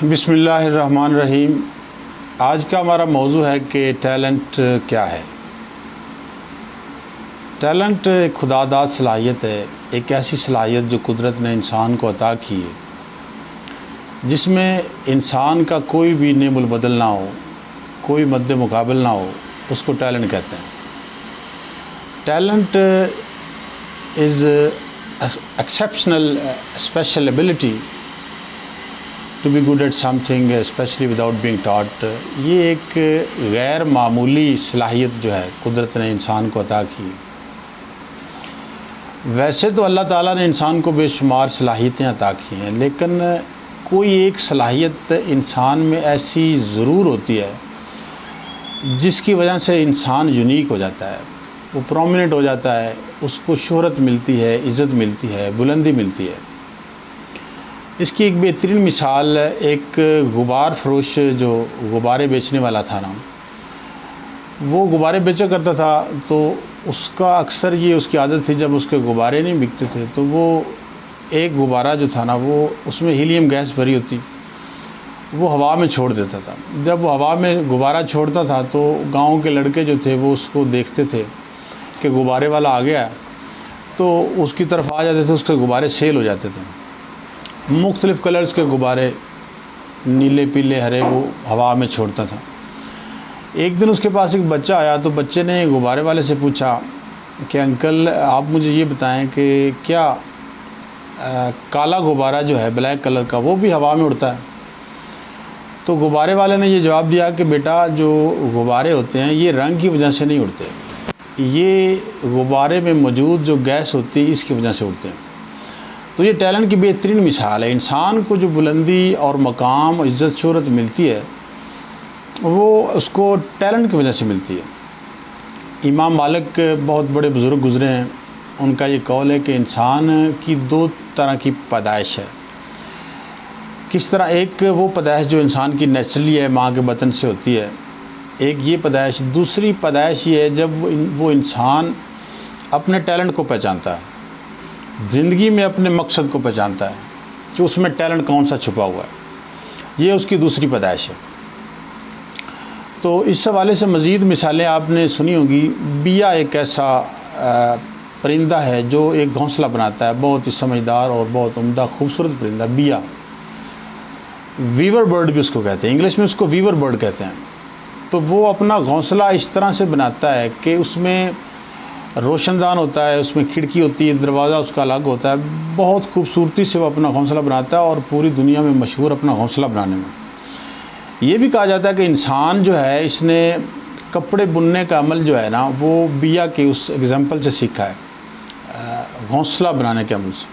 بسم اللہ الرحمن الرحیم۔ آج کا ہمارا موضوع ہے کہ ٹیلنٹ کیا ہے۔ ٹیلنٹ ایک خدا داد صلاحیت ہے، ایک ایسی صلاحیت جو قدرت نے انسان کو عطا کی ہے، جس میں انسان کا کوئی بھی نعم البدل نہ ہو، کوئی مد مقابل نہ ہو، اس کو ٹیلنٹ کہتے ہیں۔ Talent is exceptional special ability to be good at something especially without being taught. یہ ایک غیر معمولی صلاحیت جو ہے قدرت نے انسان کو عطا کی۔ ویسے تو اللہ تعالیٰ نے انسان کو بے شمار صلاحیتیں عطا کی ہیں، لیکن کوئی ایک صلاحیت انسان میں ایسی ضرور ہوتی ہے جس کی وجہ سے انسان یونیک ہو جاتا ہے، وہ پرومیننٹ ہو جاتا ہے، اس کو شہرت ملتی ہے، عزت ملتی ہے، بلندی ملتی ہے۔ اس کی ایک بہترین مثال ایک غبار فروش جو غبارے بیچنے والا تھا نا، وہ غبارے بیچا کرتا تھا، تو اس کا اکثر یہ اس کی عادت تھی، جب اس کے غبارے نہیں بکتے تھے تو وہ ایک غبارہ جو تھا نا، وہ اس میں ہیلیم گیس بھری ہوتی، وہ ہوا میں چھوڑ دیتا تھا۔ جب وہ ہوا میں غبارہ چھوڑتا تھا تو گاؤں کے لڑکے جو تھے وہ اس کو دیکھتے تھے کہ غبارے والا آ گیا، تو اس کی طرف آ جاتے تھے، اس کے غبارے سیل ہو جاتے تھے۔ مختلف کلرز کے غبارے، نیلے پیلے ہرے، وہ ہوا میں چھوڑتا تھا۔ ایک دن اس کے پاس ایک بچہ آیا، تو بچے نے غبارے والے سے پوچھا کہ انکل آپ مجھے یہ بتائیں کہ کیا کالا غبارہ جو ہے بلیک کلر کا، وہ بھی ہوا میں اڑتا ہے؟ تو غبارے والے نے یہ جواب دیا کہ بیٹا، جو غبارے ہوتے ہیں یہ رنگ کی وجہ سے نہیں اڑتے، یہ غبارے میں موجود جو گیس ہوتی ہے اس کی وجہ سے اڑتے ہیں۔ تو یہ ٹیلنٹ کی بہترین مثال ہے۔ انسان کو جو بلندی اور مقام، عزت، شہرت ملتی ہے، وہ اس کو ٹیلنٹ کی وجہ سے ملتی ہے۔ امام مالک بہت بڑے بزرگ گزرے ہیں، ان کا یہ قول ہے کہ انسان کی دو طرح کی پیدائش ہے۔ کس طرح؟ ایک وہ پیدائش جو انسان کی نیچرلی ہے، ماں کے بطن سے ہوتی ہے، ایک یہ پیدائش۔ دوسری پیدائش یہ ہے جب وہ انسان اپنے ٹیلنٹ کو پہچانتا ہے، زندگی میں اپنے مقصد کو پہچانتا ہے کہ اس میں ٹیلنٹ کون سا چھپا ہوا ہے، یہ اس کی دوسری پیدائش ہے۔ تو اس حوالے سے مزید مثالیں آپ نے سنی ہوگی۔ بیا ایک ایسا پرندہ ہے جو ایک گھونسلہ بناتا ہے، بہت ہی سمجھدار اور بہت عمدہ خوبصورت پرندہ بیا، ویور برڈ بھی اس کو کہتے ہیں، انگلش میں اس کو ویور برڈ کہتے ہیں۔ تو وہ اپنا گھونسلہ اس طرح سے بناتا ہے کہ اس میں روشن دان ہوتا ہے، اس میں کھڑکی ہوتی ہے، دروازہ اس کا الگ ہوتا ہے، بہت خوبصورتی سے وہ اپنا گھونسلہ بناتا ہے اور پوری دنیا میں مشہور اپنا گھونسلہ بنانے میں۔ یہ بھی کہا جاتا ہے کہ انسان جو ہے اس نے کپڑے بننے کا عمل جو ہے نا، وہ بیا کے اس ایگزامپل سے سیکھا ہے، گھونسلہ بنانے کے عمل سے۔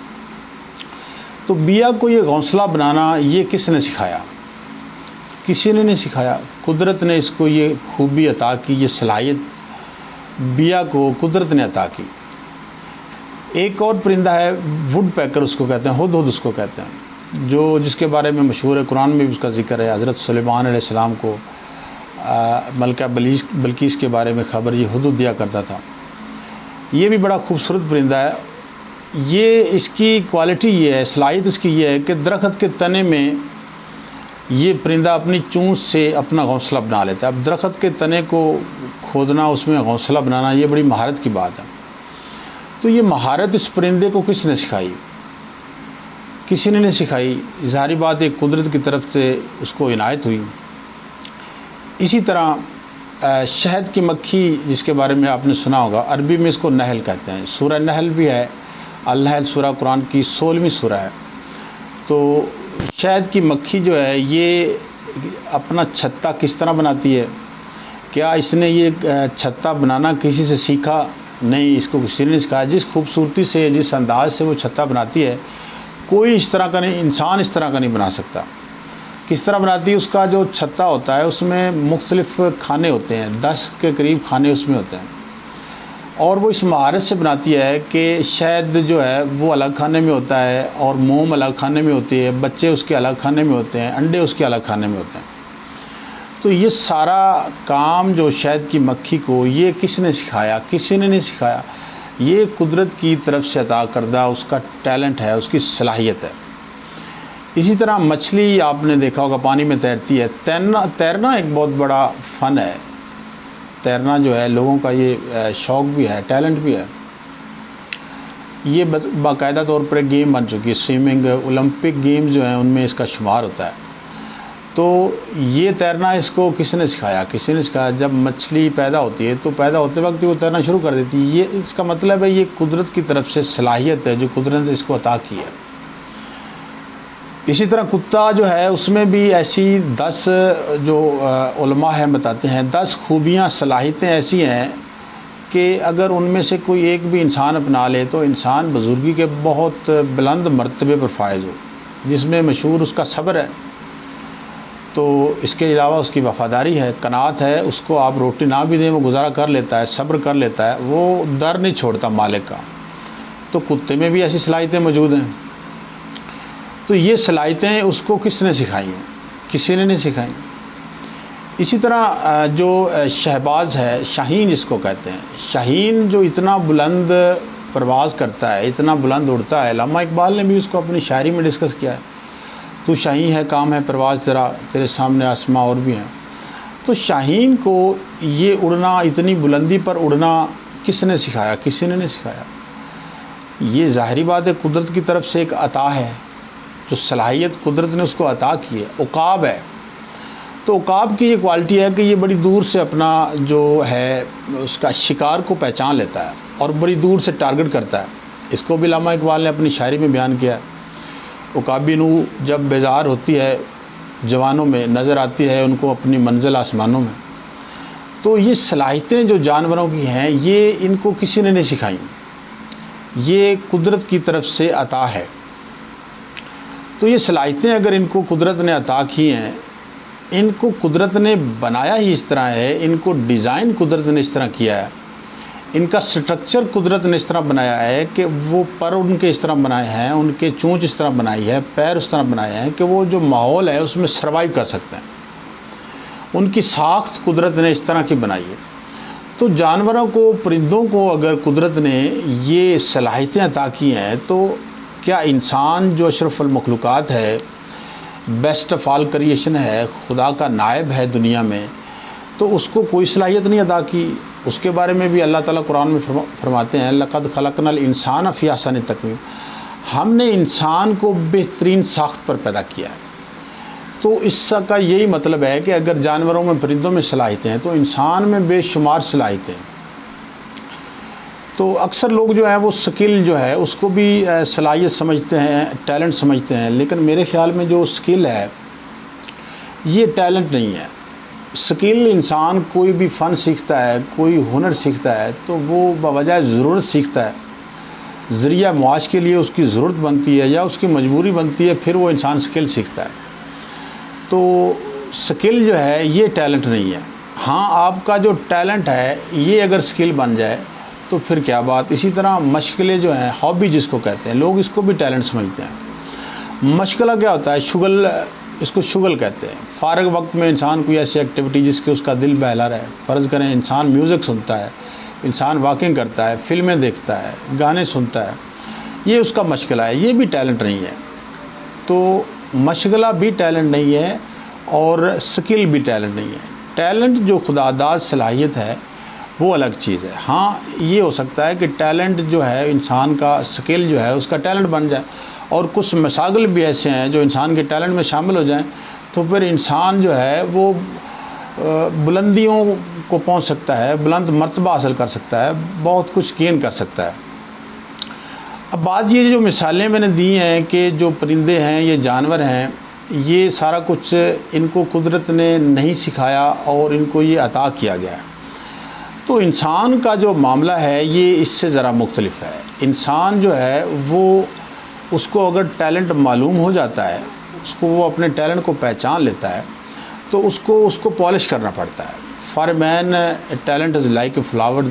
تو بیا کو یہ گھونسلہ بنانا یہ کس نے سکھایا؟ کسی نے نہیں سکھایا، قدرت نے اس کو یہ خوبی عطا کی، یہ صلاحیت بیا کو قدرت نے عطا کی۔ ایک اور پرندہ ہے وڈ پیکر، اس کو کہتے ہیں، ہدہد اس کو کہتے ہیں، جس کے بارے میں مشہور ہے، قرآن میں بھی اس کا ذکر ہے۔ حضرت سلیمان علیہ السلام کو ملکہ بلقیس کے بارے میں خبر یہ ہدہد دیا کرتا تھا۔ یہ بھی بڑا خوبصورت پرندہ ہے۔ یہ اس کی کوالٹی یہ ہے، صلاحیت اس کی یہ ہے کہ درخت کے تنے میں یہ پرندہ اپنی چونچ سے اپنا گھونسلہ بنا لیتا ہے۔ اب درخت کے تنے کو کھودنا، اس میں گھونسلہ بنانا، یہ بڑی مہارت کی بات ہے۔ تو یہ مہارت اس پرندے کو کس نے سکھائی؟ کسی نے نہیں سکھائی، ظاہری بات ایک قدرت کی طرف سے اس کو عنایت ہوئی۔ اسی طرح شہد کی مکھی، جس کے بارے میں آپ نے سنا ہوگا، عربی میں اس کو نحل کہتے ہیں۔ سورہ نحل بھی ہے، النحل سورہ قرآن کی 16ویں سورہ ہے۔ تو شہد کی مکھی جو ہے یہ اپنا چھتا کس طرح بناتی ہے؟ کیا اس نے یہ چھتا بنانا کسی سے سیکھا؟ نہیں، اس کو کسی نے نہیں سکھایا۔ جس خوبصورتی سے، جس انداز سے وہ چھتا بناتی ہے، کوئی اس طرح کا نہیں، انسان اس طرح کا نہیں بنا سکتا۔ کس طرح بناتی ہے؟ اس کا جو چھتا ہوتا ہے اس میں مختلف کھانے ہوتے ہیں، 10 کے قریب کھانے اس میں ہوتے ہیں، اور وہ اس مہارت سے بناتی ہے کہ شہد جو ہے وہ الگ کھانے میں ہوتا ہے، اور موم الگ کھانے میں ہوتی ہے، بچے اس کے الگ کھانے میں ہوتے ہیں، انڈے اس کے الگ کھانے میں ہوتے ہیں۔ تو یہ سارا کام جو شہد کی مکھی کو یہ کس نے سکھایا؟ کسی نے نہیں سکھایا۔ یہ قدرت کی طرف سے عطا کردہ اس کا ٹیلنٹ ہے، اس کی صلاحیت ہے۔ اسی طرح مچھلی آپ نے دیکھا ہوگا پانی میں تیرتی ہے. تیرنا ایک بہت بڑا فن ہے. تیرنا جو ہے لوگوں کا یہ شوق بھی ہے, ٹیلنٹ بھی ہے. یہ باقاعدہ طور پر ایک گیم بن چکی ہے. سوئمنگ اولمپک گیم جو ہیں ان میں اس کا شمار ہوتا ہے. تو یہ تیرنا اس کو کس نے سکھایا؟ کسی نے سکھایا. جب مچھلی پیدا ہوتی ہے تو پیدا ہوتے وقت وہ تیرنا شروع کر دیتی ہے. یہ اس کا مطلب ہے یہ قدرت کی طرف سے صلاحیت ہے جو قدرت نے اس کو عطا کی ہے. اسی طرح کتا جو ہے اس میں بھی ایسی 10 جو علماء ہیں بتاتے ہیں 10 خوبیاں صلاحیتیں ایسی ہیں کہ اگر ان میں سے کوئی ایک بھی انسان اپنا لے تو انسان بزرگی کے بہت بلند مرتبے پر فائز ہو. جس میں مشہور اس کا صبر ہے. تو اس کے علاوہ اس کی وفاداری ہے, قناعت ہے. اس کو آپ روٹی نہ بھی دیں وہ گزارا کر لیتا ہے, صبر کر لیتا ہے, وہ در نہیں چھوڑتا مالک کا. تو کتے میں بھی ایسی صلاحیتیں موجود ہیں. تو یہ صلاحیتیں اس کو کس نے سکھائی ہیں؟ کسی نے نہیں سکھائی. اسی طرح جو شہباز ہے, شاہین جس کو کہتے ہیں, شاہین جو اتنا بلند پرواز کرتا ہے, اتنا بلند اڑتا ہے. علامہ اقبال نے بھی اس کو اپنی شاعری میں ڈسکس کیا ہے. تو شاہین ہے کام ہے پرواز تیرا, تیرے سامنے آسماں اور بھی ہیں. تو شاہین کو یہ اڑنا, اتنی بلندی پر اڑنا کس نے سکھایا؟ کسی نے نہیں سکھایا. یہ ظاہری بات ہے قدرت کی طرف سے ایک عطا ہے. جو صلاحیت قدرت نے اس کو عطا کی ہے. عقاب ہے. تو عقاب کی یہ کوالٹی ہے کہ یہ بڑی دور سے اپنا جو ہے اس کا شکار کو پہچان لیتا ہے اور بڑی دور سے ٹارگٹ کرتا ہے. اس کو بھی علامہ اقبال نے اپنی شاعری میں بیان کیا ہے. عقابی نو جب بیزار ہوتی ہے جوانوں میں, نظر آتی ہے ان کو اپنی منزل آسمانوں میں. تو یہ صلاحیتیں جو جانوروں کی ہیں یہ ان کو کسی نے نہیں سکھائیں. یہ قدرت کی طرف سے عطا ہے. تو یہ صلاحیتیں اگر ان کو قدرت نے عطا کی ہیں, ان کو قدرت نے بنایا ہی اس طرح ہے, ان کو ڈیزائن قدرت نے اس طرح کیا ہے, ان کا سٹرکچر قدرت نے اس طرح بنایا ہے کہ وہ پر ان کے اس طرح بنائے ہیں, ان کے چونچ اس طرح بنائی ہے, پیر اس طرح بنائے ہیں کہ وہ جو ماحول ہے اس میں سروائیو کر سکتے ہیں. ان کی ساخت قدرت نے اس طرح کی بنائی ہے. تو جانوروں کو, پرندوں کو اگر قدرت نے یہ صلاحیتیں عطا کی ہیں تو کیا انسان جو اشرف المخلوقات ہے, بیسٹ آف آل کریشن ہے, خدا کا نائب ہے دنیا میں, تو اس کو کوئی صلاحیت نہیں عطا کی؟ اس کے بارے میں بھی اللہ تعالیٰ قرآن میں فرماتے ہیں لقد خلقنا الانسان فی احسن تقویم. ہم نے انسان کو بہترین ساخت پر پیدا کیا ہے. تو اس کا یہی مطلب ہے کہ اگر جانوروں میں, پرندوں میں صلاحیتیں ہیں تو انسان میں بے شمار صلاحیتیں ہیں. تو اکثر لوگ جو ہیں وہ سکل جو ہے اس کو بھی صلاحیت سمجھتے ہیں, ٹیلنٹ سمجھتے ہیں. لیکن میرے خیال میں جو سکل ہے یہ ٹیلنٹ نہیں ہے. سکل انسان کوئی بھی فن سیکھتا ہے, کوئی ہنر سیکھتا ہے تو وہ بوجہ ضرورت سیکھتا ہے. ذریعہ معاش کے لیے اس کی ضرورت بنتی ہے یا اس کی مجبوری بنتی ہے, پھر وہ انسان سکل سیکھتا ہے. تو سکل جو ہے یہ ٹیلنٹ نہیں ہے. ہاں آپ کا جو ٹیلنٹ ہے یہ اگر سکل بن جائے تو پھر کیا بات. اسی طرح مشغلے جو ہیں, ہابی جس کو کہتے ہیں, لوگ اس کو بھی ٹیلنٹ سمجھتے ہیں. مشغلہ کیا ہوتا ہے؟ شغل, اس کو شغل کہتے ہیں. فارغ وقت میں انسان کوئی ایسی ایکٹیویٹی جس کے اس کا دل بہلا رہے. فرض کریں انسان میوزک سنتا ہے, انسان واکنگ کرتا ہے, فلمیں دیکھتا ہے, گانے سنتا ہے, یہ اس کا مشغلہ ہے. یہ بھی ٹیلنٹ نہیں ہے. تو مشغلہ بھی ٹیلنٹ نہیں ہے اور سکل بھی ٹیلنٹ نہیں ہے. ٹیلنٹ جو خدا داد صلاحیت ہے وہ الگ چیز ہے. ہاں یہ ہو سکتا ہے کہ ٹیلنٹ جو ہے انسان کا, سکل جو ہے اس کا ٹیلنٹ بن جائے, اور کچھ مشاغل بھی ایسے ہیں جو انسان کے ٹیلنٹ میں شامل ہو جائیں تو پھر انسان جو ہے وہ بلندیوں کو پہنچ سکتا ہے, بلند مرتبہ حاصل کر سکتا ہے, بہت کچھ گین کر سکتا ہے. اب بات یہ جو مثالیں میں نے دی ہیں کہ جو پرندے ہیں, یہ جانور ہیں, یہ سارا کچھ ان کو قدرت نے نہیں سکھایا اور ان کو یہ عطا کیا گیا ہے. تو انسان کا جو معاملہ ہے یہ اس سے ذرا مختلف ہے. انسان جو ہے وہ, اس کو اگر ٹیلنٹ معلوم ہو جاتا ہے, اس کو وہ اپنے ٹیلنٹ کو پہچان لیتا ہے تو اس کو پالش کرنا پڑتا ہے. For a man a talent is like a flower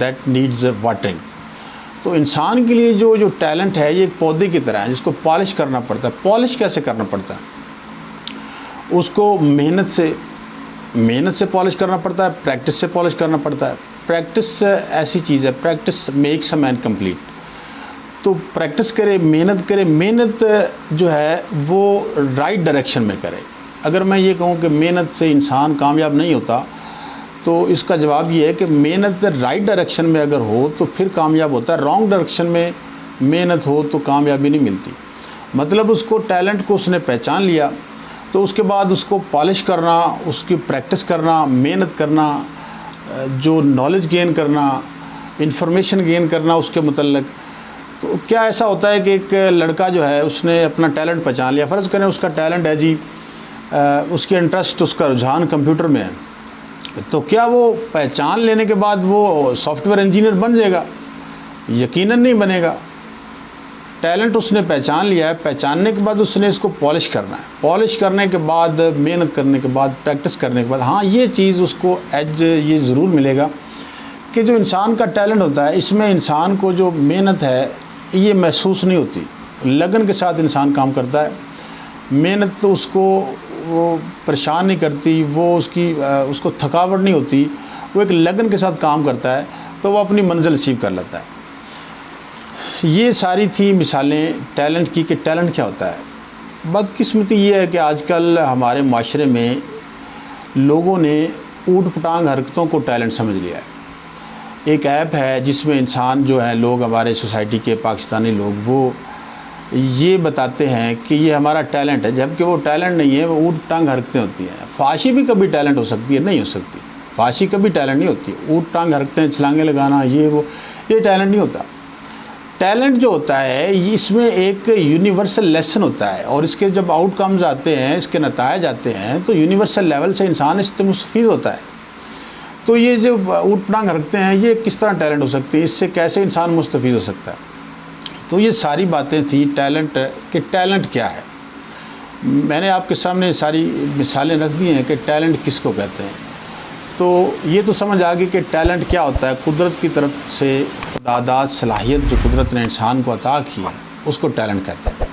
that needs watering. تو انسان کے لیے جو ٹیلنٹ ہے یہ ایک پودے کی طرح ہے جس کو پالش کرنا پڑتا ہے. پالش کیسے کرنا پڑتا ہے؟ اس کو محنت سے پالش کرنا پڑتا ہے, پریکٹس سے پالش کرنا پڑتا ہے. پریکٹس ایسی چیز ہے, practice makes a man complete. تو پریکٹس کرے، محنت کرے، محنت جو ہے وہ رائٹ ڈائریکشن میں کرے۔ اگر میں یہ کہوں کہ محنت سے انسان کامیاب نہیں ہوتا تو اس کا جواب یہ ہے کہ محنت رائٹ ڈائریکشن میں اگر ہو تو پھر کامیاب ہوتا ہے، رانگ ڈائریکشن میں محنت ہو تو کامیابی نہیں ملتی۔ مطلب اس کو ٹیلنٹ کو اس نے پہچان لیا تو اس کے بعد اس کو پالش کرنا، اس کی پریکٹس کرنا، محنت کرنا، جو نالج گین کرنا، انفارمیشن گین کرنا اس کے متعلق۔ تو کیا ایسا ہوتا ہے کہ ایک لڑکا جو ہے اس نے اپنا ٹیلنٹ پہچان لیا، فرض کریں اس کا ٹیلنٹ ہے جی اس کے انٹرسٹ، اس کا رجحان کمپیوٹر میں ہے، تو کیا وہ پہچان لینے کے بعد وہ سافٹ ویئر انجینئر بن جائے گا؟ یقیناً نہیں بنے گا۔ ٹیلنٹ اس نے پہچان لیا ہے، پہچاننے کے بعد اس نے اس کو پالش کرنا ہے، پالش کرنے کے بعد، محنت کرنے کے بعد، پریکٹس کرنے کے بعد، ہاں یہ چیز اس کو ایج یہ ضرور ملے گا کہ جو انسان کا ٹیلنٹ ہوتا ہے اس میں انسان کو جو محنت ہے یہ محسوس نہیں ہوتی، لگن کے ساتھ انسان کام کرتا ہے، محنت تو اس کو وہ پریشان نہیں کرتی، وہ اس کو تھکاوٹ نہیں ہوتی، وہ ایک لگن کے ساتھ کام کرتا ہے تو وہ اپنی منزل اچیو کر لیتا ہے۔ یہ ساری تھی مثالیں ٹیلنٹ کی کہ ٹیلنٹ کیا ہوتا ہے۔ بدقسمتی یہ ہے کہ آج کل ہمارے معاشرے میں لوگوں نے اوٹ پٹانگ حرکتوں کو ٹیلنٹ سمجھ لیا ہے۔ ایک ایپ ہے جس میں انسان جو ہے، لوگ ہمارے سوسائٹی کے پاکستانی لوگ وہ یہ بتاتے ہیں کہ یہ ہمارا ٹیلنٹ ہے، جبکہ وہ ٹیلنٹ نہیں ہے، وہ اوٹ پٹانگ حرکتیں ہوتی ہیں۔ فحاشی بھی کبھی ٹیلنٹ ہو سکتی ہے؟ نہیں ہو سکتی، فحاشی کبھی ٹیلنٹ نہیں ہوتی۔ اوٹ پٹانگ حرکتیں، چھلانگیں لگانا، یہ ٹیلنٹ نہیں ہوتا۔ ٹیلنٹ جو ہوتا ہے اس میں ایک یونیورسل لیسن ہوتا ہے، اور اس کے جب آؤٹ کمز آتے ہیں، اس کے نتائج آتے ہیں تو یونیورسل لیول سے انسان اس سے مستفید ہوتا ہے۔ تو یہ جو اوٹ پٹانگ حرکتیں ہیں یہ کس طرح ٹیلنٹ ہو سکتی ہیں، اس سے کیسے انسان مستفید ہو سکتا ہے؟ تو یہ ساری باتیں تھیں ٹیلنٹ کہ ٹیلنٹ کیا ہے۔ میں نے آپ کے سامنے ساری مثالیں رکھ دی ہیں کہ ٹیلنٹ کس کو کہتے ہیں۔ تو یہ تو سمجھ آ گئی کہ ٹیلنٹ کیا ہوتا ہے۔ قدرت کی طرف سے خداداد صلاحیت جو قدرت نے انسان کو عطا کی ہے اس کو ٹیلنٹ کہتے ہیں۔